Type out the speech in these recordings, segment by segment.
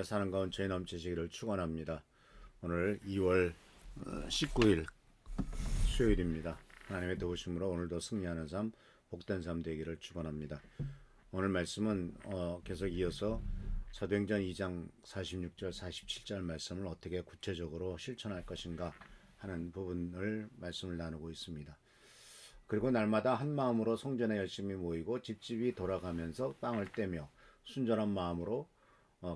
사는 가운데 죄 넘치시기를 축원합니다. 오늘 2월 19일 수요일입니다. 하나님의 도우심으로 오늘도 승리하는 삶, 복된 삶 되기를 축원합니다. 오늘 말씀은 계속 이어서 사도행전 2장 46절 47절 말씀을 어떻게 구체적으로 실천할 것인가 하는 부분을 말씀을 나누고 있습니다. 그리고 날마다 한 마음으로 성전에 열심히 모이고 집집이 돌아가면서 빵을 떼며 순전한 마음으로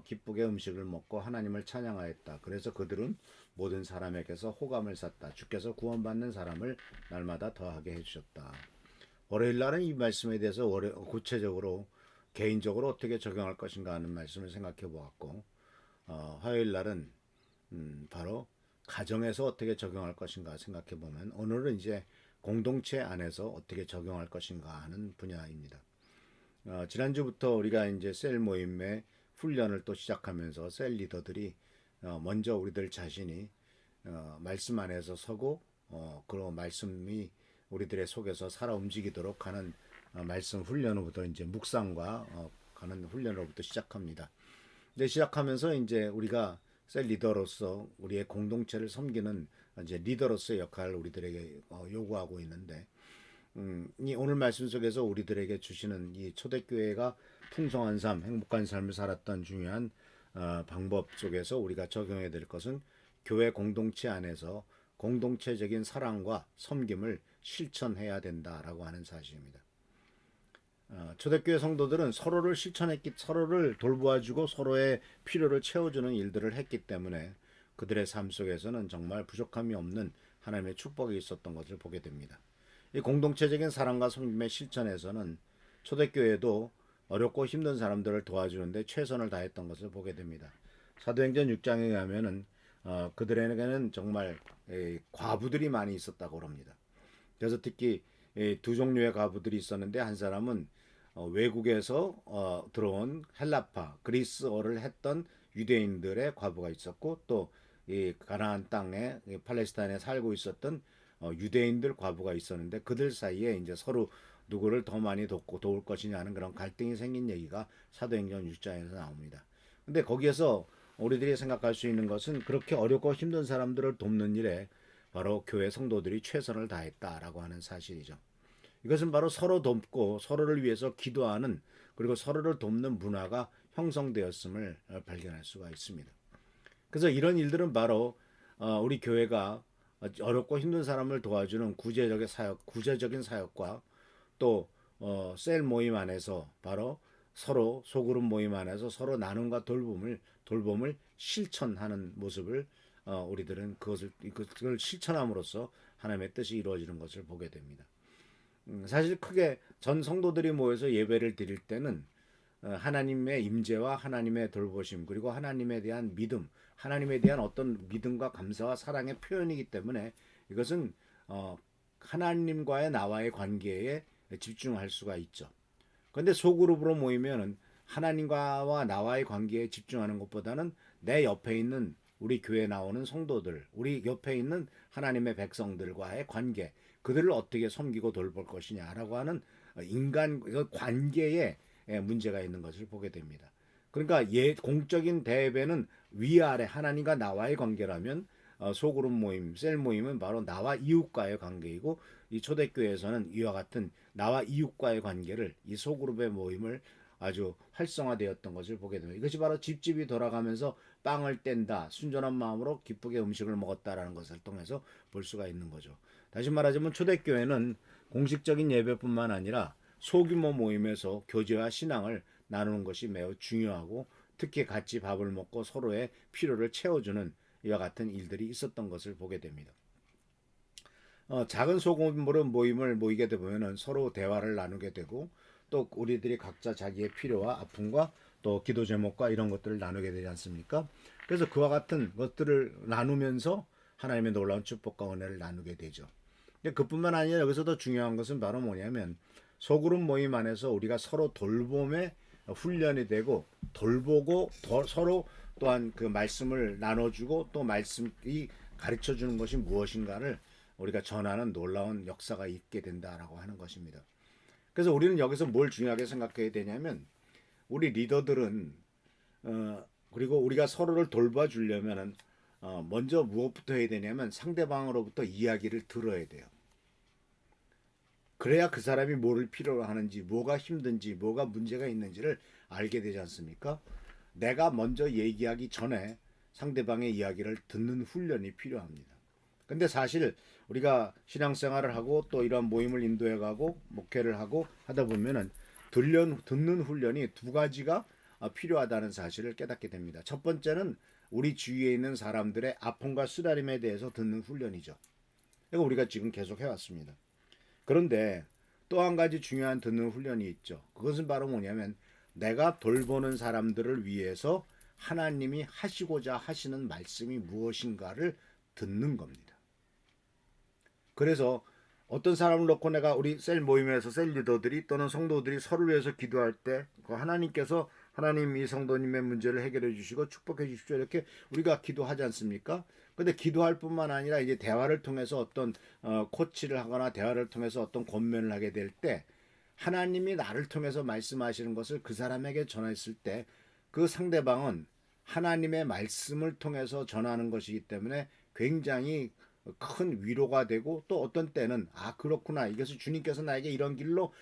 기쁘게 음식을 먹고 하나님을 찬양하였다. 그래서 그들은 모든 사람에게서 호감을 샀다. 주께서 구원받는 사람을 날마다 더하게 해주셨다. 월요일 날은 이 말씀에 대해서 구체적으로 개인적으로 어떻게 적용할 것인가 하는 말씀을 생각해 보았고, 화요일 날은 바로 가정에서 어떻게 적용할 것인가 생각해 보면, 오늘은 이제 공동체 안에서 어떻게 적용할 것인가 하는 분야입니다. 지난주부터 우리가 이제 셀 모임의 훈련을 또 시작하면서 셀 리더들이 먼저 우리들 자신이 말씀 안에서 서고 그런 말씀이 우리들의 속에서 살아 움직이도록 하는 말씀 훈련으로부터 이제 묵상과 가는 훈련으로부터 시작합니다. 근데 시작하면서 이제 우리가 셀 리더로서 우리의 공동체를 섬기는 이제 리더로서의 역할을 우리들에게 요구하고 있는데, 이 오늘 말씀 속에서 우리들에게 주시는 이 초대교회가 풍성한 삶, 행복한 삶을 살았던 중요한 방법 속에서 우리가 적용해야 될 것은 교회 공동체 안에서 공동체적인 사랑과 섬김을 실천해야 된다라고 하는 사실입니다. 초대교회 성도들은 서로를 돌보아주고 서로의 필요를 채워주는 일들을 했기 때문에 그들의 삶 속에서는 정말 부족함이 없는 하나님의 축복이 있었던 것을 보게 됩니다. 이 공동체적인 사랑과 섬김의 실천에서는 초대교회도 어렵고 힘든 사람들을 도와주는데 최선을 다했던 것을 보게 됩니다. 사도행전 6장에 의하면은 그들에게는 정말 과부들이 많이 있었다고 합니다. 그래서 특히 두 종류의 과부들이 있었는데, 한 사람은 외국에서 들어온 헬라파 그리스어를 했던 유대인들의 과부가 있었고, 또 이 가나안 땅에 팔레스타인에 살고 있었던 유대인들 과부가 있었는데, 그들 사이에 이제 서로 누구를 더 많이 도울 것이냐 하는 그런 갈등이 생긴 얘기가 사도행전 6장에서 나옵니다. 근데 거기에서 우리들이 생각할 수 있는 것은, 그렇게 어렵고 힘든 사람들을 돕는 일에 바로 교회 성도들이 최선을 다했다라고 하는 사실이죠. 이것은 바로 서로 돕고 서로를 위해서 기도하는, 그리고 서로를 돕는 문화가 형성되었음을 발견할 수가 있습니다. 그래서 이런 일들은 바로 우리 교회가 어렵고 힘든 사람을 도와주는 구제적인 사역과 또 셀 모임 안에서 바로 서로 소그룹 모임 안에서 서로 나눔과 돌봄을 실천하는 모습을 우리들은 그걸 실천함으로써 하나님의 뜻이 이루어지는 것을 보게 됩니다. 사실 크게 전 성도들이 모여서 예배를 드릴 때는 하나님의 임재와 하나님의 돌보심, 그리고 하나님에 대한 믿음, 하나님에 대한 어떤 믿음과 감사와 사랑의 표현이기 때문에 이것은 하나님과의 나와의 관계에 집중할 수가 있죠. 그런데 소그룹으로 모이면은 하나님과 나와의 관계에 집중하는 것보다는 내 옆에 있는 우리 교회에 나오는 성도들, 우리 옆에 있는 하나님의 백성들과의 관계, 그들을 어떻게 섬기고 돌볼 것이냐라고 하는 인간 관계에 문제가 있는 것을 보게 됩니다. 그러니까 공적인 대회는 위아래 하나님과 나와의 관계라면, 소그룹 모임, 셀 모임은 바로 나와 이웃과의 관계이고, 이 초대교회에서는 이와 같은 나와 이웃과의 관계를, 이 소그룹의 모임을 아주 활성화되었던 것을 보게 됩니다. 이것이 바로 집집이 돌아가면서 빵을 뗀다, 순전한 마음으로 기쁘게 음식을 먹었다라는 것을 통해서 볼 수가 있는 거죠. 다시 말하자면 초대교회는 공식적인 예배뿐만 아니라 소규모 모임에서 교제와 신앙을 나누는 것이 매우 중요하고, 특히 같이 밥을 먹고 서로의 필요를 채워주는 이와 같은 일들이 있었던 것을 보게 됩니다. 작은 소규모로 모임을 모이게 되면 서로 대화를 나누게 되고, 또 우리들이 각자 자기의 필요와 아픔과 또 기도 제목과 이런 것들을 나누게 되지 않습니까? 그래서 그와 같은 것들을 나누면서 하나님의 놀라운 축복과 은혜를 나누게 되죠. 근데 그뿐만 아니라 여기서 더 중요한 것은 바로 뭐냐면, 소그룹 모임 안에서 우리가 서로 돌봄의 훈련이 되고, 돌보고 서로 또한 그 말씀을 나눠주고, 또 말씀이 가르쳐주는 것이 무엇인가를 우리가 전하는 놀라운 역사가 있게 된다라고 하는 것입니다. 그래서 우리는 여기서 뭘 중요하게 생각해야 되냐면, 우리 리더들은 그리고 우리가 서로를 돌봐주려면은 먼저 무엇부터 해야 되냐면 상대방으로부터 이야기를 들어야 돼요. 그래야 그 사람이 뭐를 필요로 하는지, 뭐가 힘든지, 뭐가 문제가 있는지를 알게 되지 않습니까? 내가 먼저 얘기하기 전에 상대방의 이야기를 듣는 훈련이 필요합니다. 근데 사실 우리가 신앙생활을 하고 또 이런 모임을 인도해 가고 목회를 하고 하다 보면은 듣는 훈련이 두 가지가 필요하다는 사실을 깨닫게 됩니다. 첫 번째는 우리 주위에 있는 사람들의 아픔과 쓰라림에 대해서 듣는 훈련이죠. 이거 우리가 지금 계속 해왔습니다. 그런데 또 한 가지 중요한 듣는 훈련이 있죠. 그것은 바로 뭐냐면 내가 돌보는 사람들을 위해서 하나님이 하시고자 하시는 말씀이 무엇인가를 듣는 겁니다. 그래서 어떤 사람을 놓고 내가 우리 셀 모임에서 셀 리더들이 또는 성도들이 서로를 위해서 기도할 때 그 하나님께서 하나님 이 성도님의 문제를 해결해 주시고 축복해 주십시오 이렇게 우리가 기도하지 않습니까? 근데 기도할 뿐만 아니라 이제 대화를 통해서 어떤 코치를 하거나 대화를 통해서 어떤 권면을 하게 될 때 하나님이 나를 통해서 말씀하시는 것을 그 사람에게 전했을 때 그 상대방은 하나님의 말씀을 통해서 전하는 것이기 때문에 굉장히 큰 위로가 되고 또 어떤 때는 아 그렇구나 이것을 주님께서 나에게 이런 길로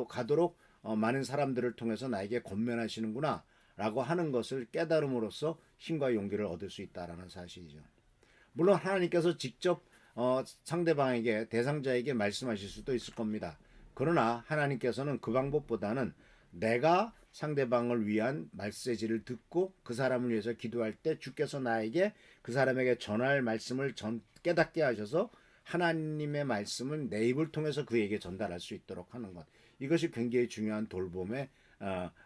가도록 많은 사람들을 통해서 나에게 권면하시는구나 라고 하는 것을 깨달음으로써 힘과 용기를 얻을 수 있다라는 사실이죠. 물론 하나님께서 직접 상대방에게 대상자에게 말씀하실 수도 있을 겁니다. 그러나 하나님께서는 그 방법보다는 내가 상대방을 위한 메시지를 듣고 그 사람을 위해서 기도할 때 주께서 나에게 그 사람에게 전할 말씀을 깨닫게 하셔서 하나님의 말씀은 내 입을 통해서 그에게 전달할 수 있도록 하는 것. 이것이 굉장히 중요한 돌봄의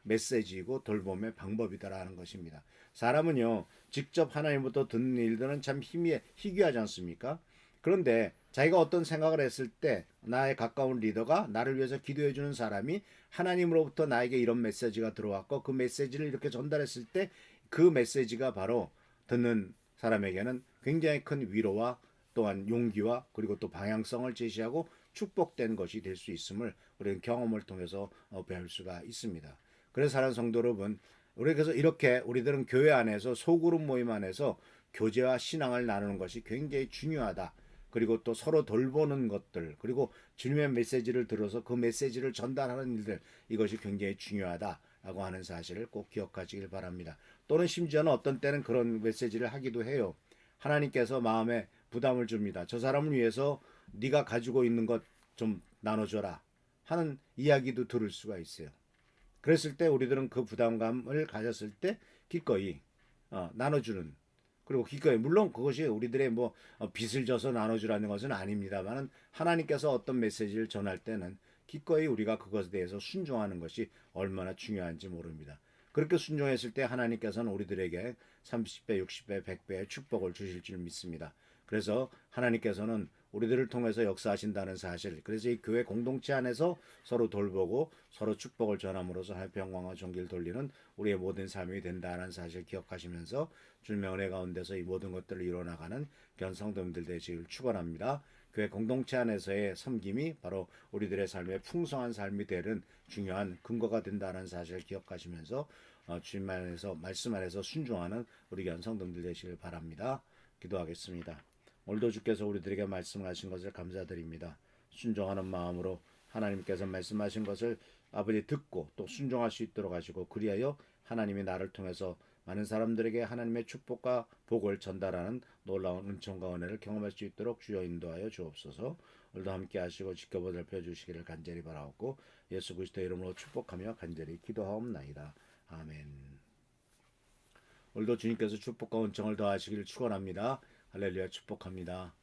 메시지이고 돌봄의 방법이다라는 것입니다. 사람은요 직접 하나님부터 듣는 일들은 참 희귀하지 않습니까? 그런데 자기가 어떤 생각을 했을 때 나의 가까운 리더가 나를 위해서 기도해 주는 사람이 하나님으로부터 나에게 이런 메시지가 들어왔고 그 메시지를 이렇게 전달했을 때 그 메시지가 바로 듣는 사람에게는 굉장히 큰 위로와 또한 용기와 그리고 또 방향성을 제시하고 축복된 것이 될 수 있음을 우리는 경험을 통해서 배울 수가 있습니다. 그래서 사랑하는 성도 여러분, 우리 그래서 이렇게 우리들은 교회 안에서 소그룹 모임 안에서 교제와 신앙을 나누는 것이 굉장히 중요하다. 그리고 또 서로 돌보는 것들, 그리고 주님의 메시지를 들어서 그 메시지를 전달하는 일들, 이것이 굉장히 중요하다라고 하는 사실을 꼭 기억하시길 바랍니다. 또는 심지어는 어떤 때는 그런 메시지를 하기도 해요. 하나님께서 마음에 부담을 줍니다. 저 사람을 위해서 네가 가지고 있는 것 좀 나눠줘라 하는 이야기도 들을 수가 있어요. 그랬을 때 우리들은 그 부담감을 가졌을 때 기꺼이 나눠주는 그리고 기꺼이 물론 그것이 우리들의 뭐 빚을 져서 나눠주라는 것은 아닙니다만은 하나님께서 어떤 메시지를 전할 때는 기꺼이 우리가 그것에 대해서 순종하는 것이 얼마나 중요한지 모릅니다. 그렇게 순종했을 때 하나님께서는 우리들에게 30배, 60배, 100배의 축복을 주실 줄 믿습니다. 그래서 하나님께서는 우리들을 통해서 역사하신다는 사실, 그래서 이 교회 공동체 안에서 서로 돌보고 서로 축복을 전함으로써 하나님의 평강과 존귀를 돌리는 우리의 모든 삶이 된다는 사실 기억하시면서 주님의 은혜 가운데서 이 모든 것들을 이뤄나가는 귀한 성도님들 되시길 축원합니다. 교회 공동체 안에서의 섬김이 바로 우리들의 삶의 풍성한 삶이 되는 중요한 근거가 된다는 사실을 기억하시면서 주님 안에서 말씀 안에서 순종하는 우리 귀한 성도님들 되시길 바랍니다. 기도하겠습니다. 오늘도 주께서 우리들에게 말씀하신 것을 감사드립니다. 순종하는 마음으로 하나님께서 말씀하신 것을 아버지 듣고 또 순종할 수 있도록 하시고 그리하여 하나님이 나를 통해서 많은 사람들에게 하나님의 축복과 복을 전달하는 놀라운 은총과 은혜를 경험할 수 있도록 주여 인도하여 주옵소서. 오늘도 함께 하시고 지켜보살펴 주시기를 간절히 바라옵고 예수 그리스도의 이름으로 축복하며 간절히 기도하옵나이다. 아멘. 오늘도 주님께서 축복과 은총을 더하시기를 축원합니다. 할렐루야 축복합니다.